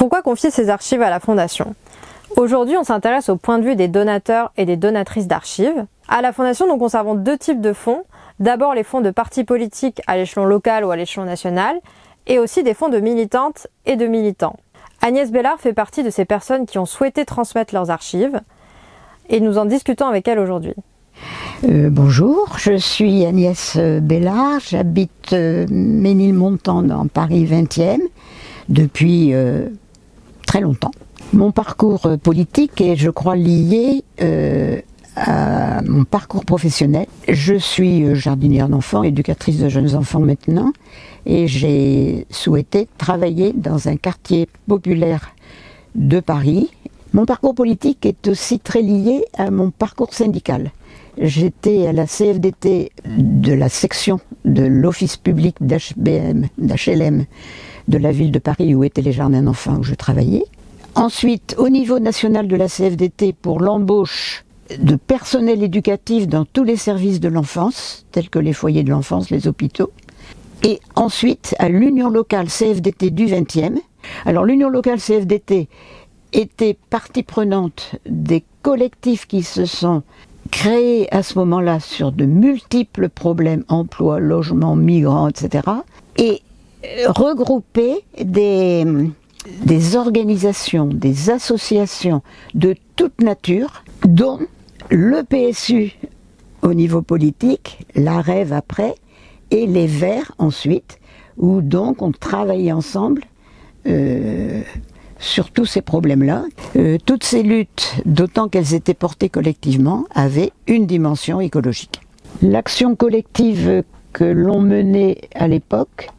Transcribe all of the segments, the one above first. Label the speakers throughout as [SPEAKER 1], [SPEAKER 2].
[SPEAKER 1] Pourquoi confier ces archives à la Fondation? Aujourd'hui, on s'intéresse au point de vue des donateurs et des donatrices d'archives. À la Fondation, nous conservons deux types de fonds. D'abord les fonds de partis politiques à l'échelon local ou à l'échelon national, et aussi des fonds de militantes et de militants. Agnès Bellard fait partie de ces personnes qui ont souhaité transmettre leurs archives, et nous en discutons avec elle aujourd'hui.
[SPEAKER 2] Bonjour, je suis Agnès Bellard, j'habite Ménilmontant dans Paris 20e depuis très longtemps. Mon parcours politique est, je crois, lié à mon parcours professionnel. Je suis jardinière d'enfants, éducatrice de jeunes enfants maintenant, et j'ai souhaité travailler dans un quartier populaire de Paris. Mon parcours politique est aussi très lié à mon parcours syndical. J'étais à la CFDT de la section de l'Office public d'HLM de la ville de Paris où étaient les jardins d'enfants où je travaillais. Ensuite, au niveau national de la CFDT pour l'embauche de personnel éducatif dans tous les services de l'enfance, tels que les foyers de l'enfance, les hôpitaux. Et ensuite, à l'Union locale CFDT du 20e. Alors l'Union locale CFDT était partie prenante des collectifs qui se sont créés à ce moment-là sur de multiples problèmes, emploi, logement, migrants, etc. Et regrouper des organisations, des associations de toute nature, dont le PSU au niveau politique, la REV après, et les Verts ensuite, où donc on travaillait ensemble sur tous ces problèmes-là. Toutes ces luttes, d'autant qu'elles étaient portées collectivement, avaient une dimension écologique. L'action collective que l'on menait à l'époque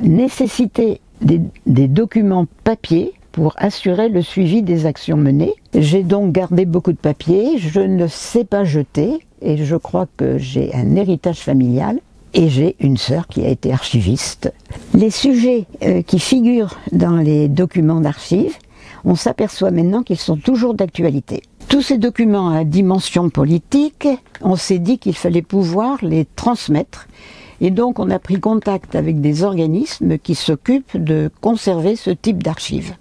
[SPEAKER 2] nécessitait des documents papier pour assurer le suivi des actions menées. J'ai donc gardé beaucoup de papier, je ne sais pas jeter, et je crois que j'ai un héritage familial, et j'ai une sœur qui a été archiviste. Les sujets qui figurent dans les documents d'archives, on s'aperçoit maintenant qu'ils sont toujours d'actualité. Tous ces documents à dimension politique, on s'est dit qu'il fallait pouvoir les transmettre, et donc on a pris contact avec des organismes qui s'occupent de conserver ce type d'archives.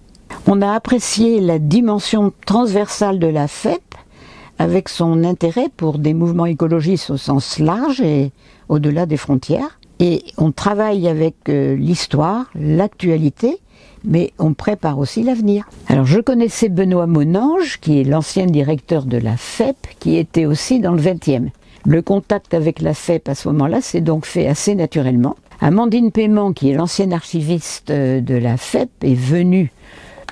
[SPEAKER 2] On a apprécié la dimension transversale de la FEP avec son intérêt pour des mouvements écologistes au sens large et au-delà des frontières. Et on travaille avec l'histoire, l'actualité, mais on prépare aussi l'avenir. Alors je connaissais Benoît Monange, qui est l'ancien directeur de la FEP, qui était aussi dans le 20e. Le contact avec la FEP à ce moment-là s'est donc fait assez naturellement. Amandine Paiement, qui est l'ancienne archiviste de la FEP, est venue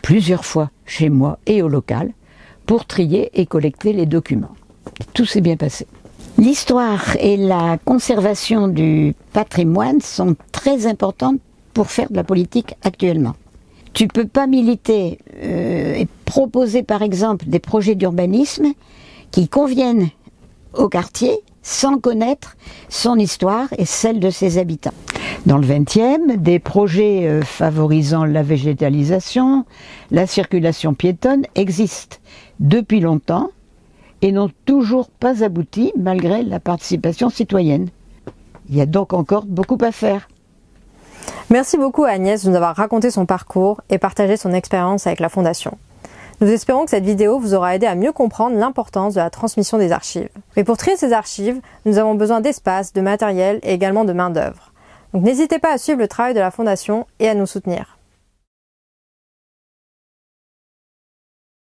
[SPEAKER 2] plusieurs fois chez moi et au local pour trier et collecter les documents. Tout s'est bien passé. L'histoire et la conservation du patrimoine sont très importantes pour faire de la politique actuellement. Tu ne peux pas militer et proposer par exemple des projets d'urbanisme qui conviennent au quartier sans connaître son histoire et celle de ses habitants. Dans le 20e, des projets favorisant la végétalisation, la circulation piétonne existent depuis longtemps et n'ont toujours pas abouti malgré la participation citoyenne. Il y a donc encore beaucoup à faire.
[SPEAKER 1] Merci beaucoup à Agnès de nous avoir raconté son parcours et partagé son expérience avec la Fondation. Nous espérons que cette vidéo vous aura aidé à mieux comprendre l'importance de la transmission des archives. Mais pour trier ces archives, nous avons besoin d'espace, de matériel et également de main-d'œuvre. Donc n'hésitez pas à suivre le travail de la Fondation et à nous soutenir.